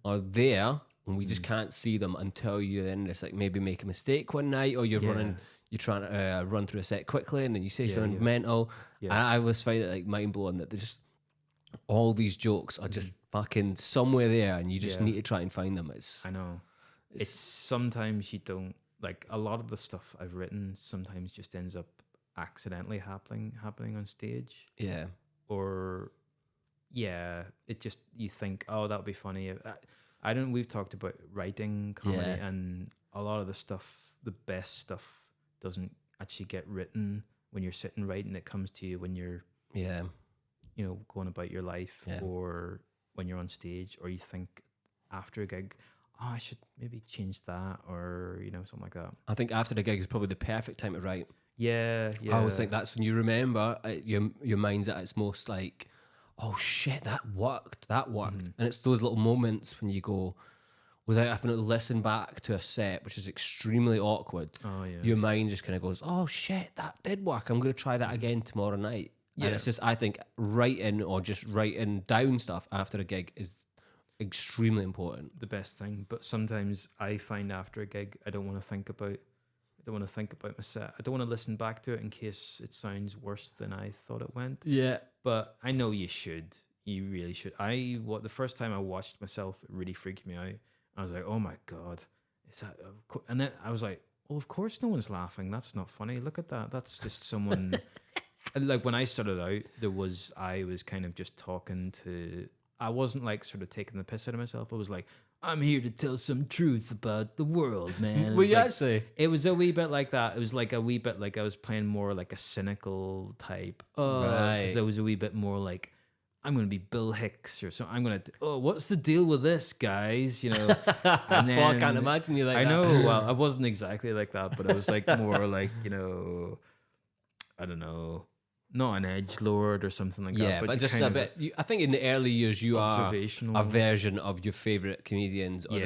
are there and we just can't see them until you then just like maybe make a mistake one night or you're trying to run through a set quickly and then you say something mental. And I always find it like mind blowing that they're just, all these jokes are just fucking somewhere there and you just need to try and find them. I know. It's sometimes you don't, like a lot of the stuff I've written sometimes just ends up accidentally happening on stage. Yeah. Or it just, you think, oh, that would be funny. We've talked about writing comedy and a lot of the stuff, the best stuff doesn't actually get written when you're sitting writing. It comes to you when you're, you know, going about your life or when you're on stage, or you think after a gig, oh, I should maybe change that, or, you know, something like that. I think after the gig is probably the perfect time to write. Yeah. I always think that's when you remember your mind's at its most like, oh shit, that worked. And it's those little moments when you go, without having to listen back to a set, which is extremely awkward, your mind just kind of goes, oh shit, that did work. I'm going to try that again tomorrow night. Yeah. And it's just, I think writing or just writing down stuff after a gig is extremely important. The best thing. But sometimes I find after a gig, I don't want to think about my set. I don't want to listen back to it in case it sounds worse than I thought it went. Yeah. But I know you should. You really should. The first time I watched myself, it really freaked me out. I was like, oh my God. Is that? And then I was like, well, of course no one's laughing. That's not funny. Look at that. That's just someone. And like when I started out, I was kind of just talking to, I wasn't like sort of taking the piss out of myself. I was like, I'm here to tell some truth about the world, man. Well, actually? It was a wee bit like that. It was like a wee bit like I was playing more like a cynical type. Because I was a wee bit more like, I'm going to be Bill Hicks or something. I'm going to, what's the deal with this, guys? You know? And then, I can't imagine you like that. I know. Well, I wasn't exactly like that, but I was like more like, you know, I don't know. Not an edgelord or something like that. Yeah, but just a bit. I think in the early years, you are a version of your favorite comedians, or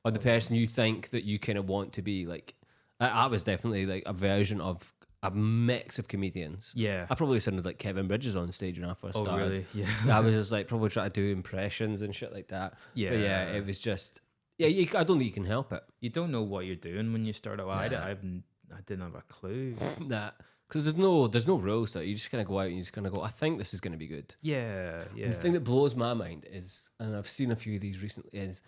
or the person you think that you kind of want to be. Like, I was definitely like a version of a mix of comedians. Yeah, I probably sounded like Kevin Bridges on stage when I first started. Oh, really? Yeah, I was just like probably trying to do impressions and shit like that. Yeah, but yeah, it was just I don't think you can help it. You don't know what you're doing when you start out. I didn't have a clue. Nah. Because there's no rules to it. You just kind of go out and you just kind of go, I think this is going to be good. Yeah. And the thing that blows my mind is, and I've seen a few of these recently, is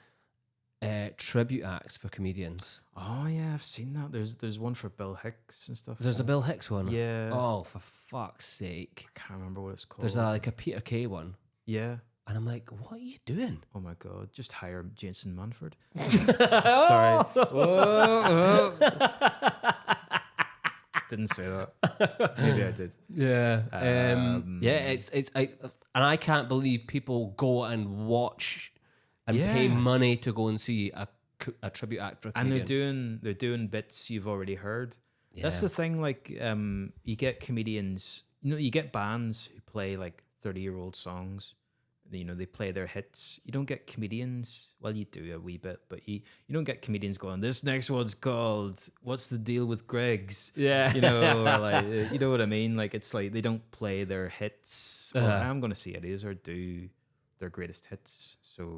tribute acts for comedians. Oh yeah, I've seen that. There's one for Bill Hicks and stuff. There's a Bill Hicks one. Yeah. Oh, for fuck's sake. I can't remember what it's called. There's like a Peter Kay one. Yeah. And I'm like, what are you doing? Oh my God, just hire Jason Manford. Sorry. Whoa. Didn't say that. Maybe I did. Yeah. It's and I can't believe people go and watch and pay money to go and see a tribute act for a comedian. And they're doing bits you've already heard. Yeah. That's the thing. Like, you get comedians, you get bands who play like 30-year-old songs. They play their hits. You don't get comedians. Well, you do a wee bit, but you don't get comedians going, this next one's called What's the Deal with Greg's? Yeah. Or like, you know what I mean? Like, it's like they don't play their hits. Well, I'm going to see Eddie Izzard do their greatest hits. So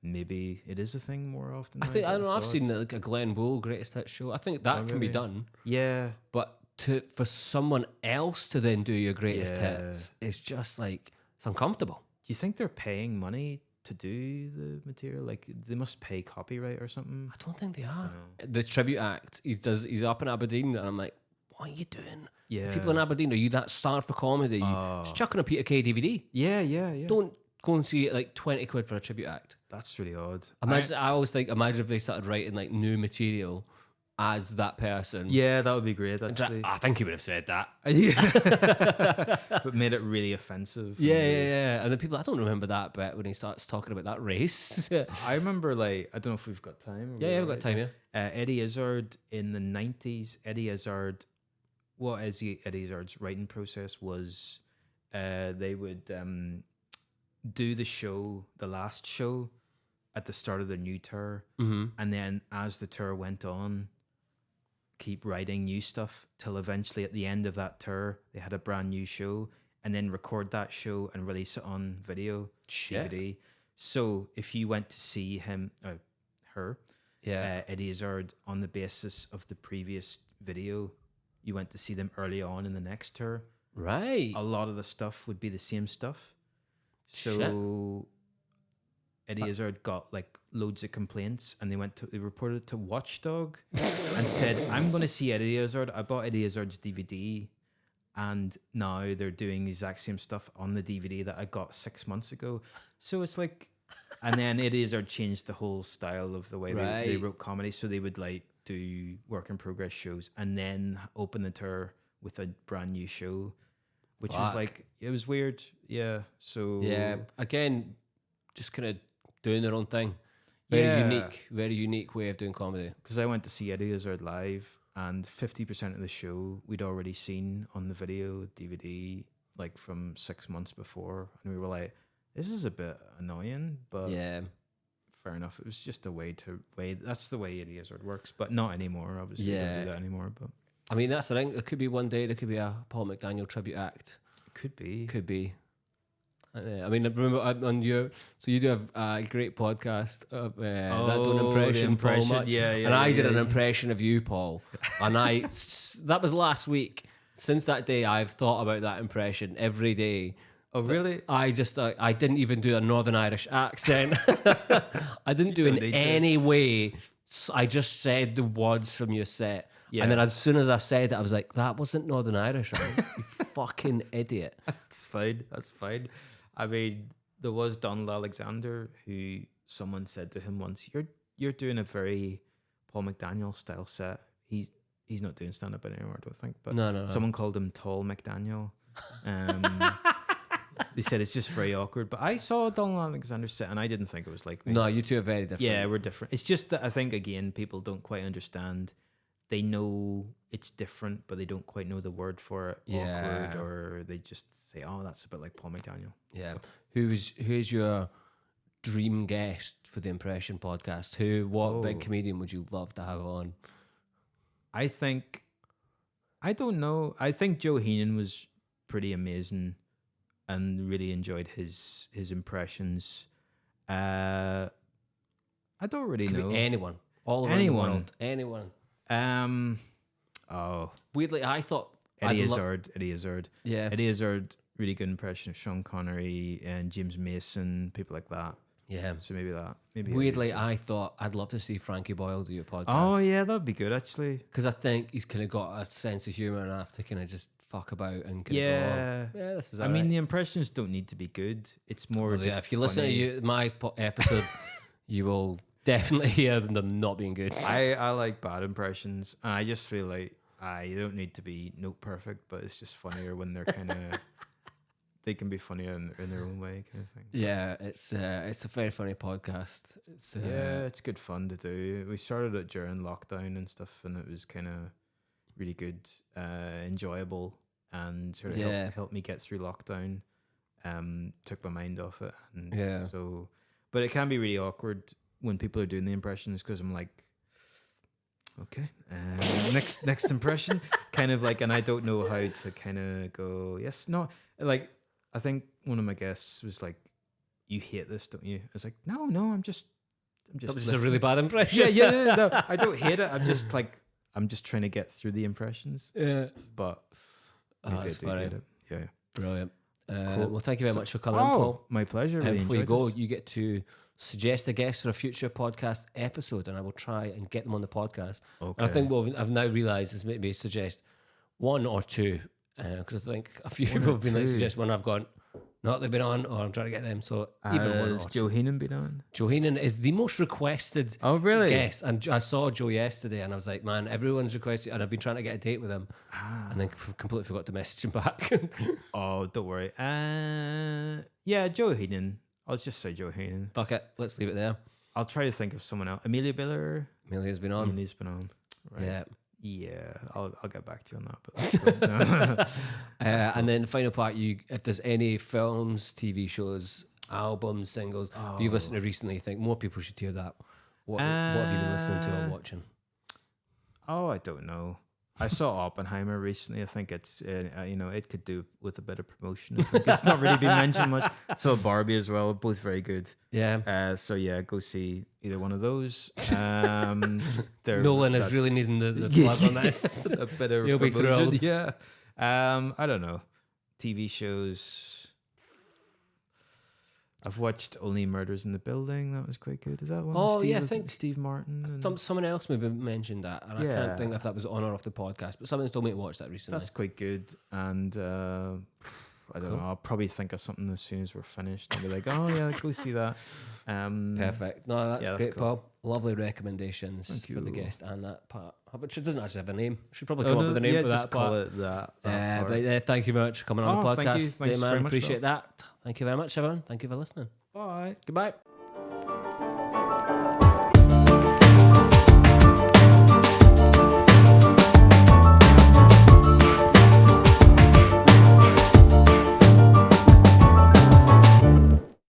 maybe it is a thing more often. I don't know. I've seen like a Glenn Wool greatest hits show. I think that can be done. Yeah. But for someone else to then do your greatest hits, it's just like, it's uncomfortable. Do you think they're paying money to do the material? Like, they must pay copyright or something? I don't think they are. The tribute act, he's up in Aberdeen, and I'm like, what are you doing? Yeah. People in Aberdeen, are you that star for comedy? Just chuck on a Peter Kay DVD. Yeah. Don't go and see it like 20 quid for a tribute act. That's really odd. I always think, imagine if they started writing like new material as that person. Yeah, that would be great, actually. I think he would have said that. But made it really offensive. Yeah. And then people, I don't remember that bit when he starts talking about that race. I remember, like, I don't know if we've got time. Yeah, we've got time, Eddie Izzard in the 90s. Eddie Izzard's writing process was they would do the last show at the start of the new tour. Mm-hmm. And then as the tour went on, keep writing new stuff till eventually at the end of that tour they had a brand new show, and then record that show and release it on video, DVD. So if you went to see him Eddie Izzard on the basis of the previous video, you went to see them early on in the next tour, right? A lot of the stuff would be the same stuff. So Eddie Izzard got like loads of complaints, and they reported to Watchdog and said, I'm going to see Eddie Izzard. I bought Eddie Izzard's DVD, and now they're doing the exact same stuff on the DVD that I got 6 months ago. So it's like, and then Eddie Izzard changed the whole style of the way they wrote comedy. So they would like do work in progress shows and then open the tour with a brand new show, which was like, it was weird. Yeah. So again, just kind of doing their own thing. Very unique way of doing comedy. Because I went to see Eddie Izzard live, and 50% of the show we'd already seen on the video DVD, like from 6 months before, and we were like, this is a bit annoying, but fair enough. It was just a way. That's the way Eddie Izzard works, but not anymore. Obviously, don't do that anymore. But I mean, that's the thing. It could be one day there could be a Paul McDaniel tribute act. Could be. I mean, remember on your, so you do have a great podcast of that doing impression, Paul much, and I did an impression of you, Paul, and that was last week. Since that day, I've thought about that impression every day. Oh, really? I didn't even do a Northern Irish accent. I didn't do it in any way. I just said the words from your set. Yeah. And then as soon as I said it, I was like, that wasn't Northern Irish, right? You fucking idiot. That's fine. I mean, there was Donald Alexander, who someone said to him once, you're doing a very Paul McDaniel style set. He's not doing stand-up anymore, I don't think. But no. Someone called him Tall McDaniel. They said it's just very awkward. But I saw Donald Alexander set, and I didn't think it was like me. No, you two are very different. Yeah, we're different. It's just that I think, again, people don't quite understand. They know it's different, but they don't quite know the word for it. Yeah. Awkward, or they just say, oh, that's a bit like Paul McDaniel. Yeah. Who's your dream guest for the Impression podcast? What big comedian would you love to have on? I don't know. I think Joe Heenan was pretty amazing and really enjoyed his impressions. I don't really know. Anyone. All around the world. Anyone. Weirdly, I thought Eddie Izzard. Yeah. Eddie Izzard, really good impression of Sean Connery and James Mason, people like that. Yeah. So maybe that. Weirdly, I thought I'd love to see Frankie Boyle do your podcast. Oh yeah, that'd be good actually. Because I think he's kind of got a sense of humor enough to kind of just fuck about and go, this is. I mean, the impressions don't need to be good. It's more just. If you listen to my episode, you will definitely hear them not being good. I like bad impressions, and I just feel like you don't need to be note perfect, but it's just funnier when they're kind of they can be funny in their own way, kind of thing. Yeah, it's a very funny podcast. It's yeah, it's good fun to do. We started it during lockdown and stuff, and it was kind of really good, enjoyable, and sort of helped me get through lockdown. Took my mind off it, and so, but it can be really awkward when people are doing the impressions because I'm like, okay, next impression, kind of like, and I don't know how to kind of go. Yes, no, like I think one of my guests was like, "You hate this, don't you?" I was like, "No, I'm just." That was just a really bad impression. Yeah. No, I don't hate it. I'm just trying to get through the impressions. Yeah, but that's funny. Yeah, brilliant. Cool. Well, thank you very much for coming, Paul. My pleasure. Really before you go, this. you get to suggest a guest for a future podcast episode, and I will try and get them on the podcast. Okay. And I think what I've now realised is maybe suggest one or two, because I think a few people have been like suggest one. I've gone, not they've been on, or I'm trying to get them. So either one. Has Joe Heenan been on? Joe Heenan is the most requested. Oh, really? Guest, and I saw Joe yesterday, and I was like, man, everyone's requested, and I've been trying to get a date with him, and then completely forgot to message him back. Oh, don't worry. Yeah, Joe Heenan. I'll just say Joe Heenan. Fuck it, let's leave it there. I'll try to think of someone else. Amelia Biller. Amelia's been on. Amelia's been on. Right. Yeah. I'll get back to you on that. But that's cool. And then the final part, if there's any films, TV shows, albums, singles that you've listened to recently, you think more people should hear that. What have you been listening to or watching? Oh, I don't know. I saw Oppenheimer recently. I think it's it could do with a bit of promotion. I think it's not really been mentioned much. Saw Barbie as well, both very good. Yeah. So yeah, go see either one of those. Nolan is really needing the plug on this. A bit of You'll be promotion. thrilled. Yeah. I don't know. TV shows. I've watched Only Murders in the Building. That was quite good. Is that one? Oh, Steve, yeah, I think Steve Martin. And someone else maybe mentioned that, and I can't think if that was on or off the podcast, but someone's told me to watch that recently. That's quite good. And I don't know. I'll probably think of something as soon as we're finished. I'll be like, oh yeah, go see that. Perfect. No, that's great, cool. Paul. Lovely recommendations for the guest and that part. Which it doesn't actually have a name. Should probably Oh, come up with a name for just that part. call it that. But thank you very much for coming on the podcast. Thank you. Thanks man. very much, Appreciate that. Thank you very much, everyone. Thank you for listening. Bye. Goodbye.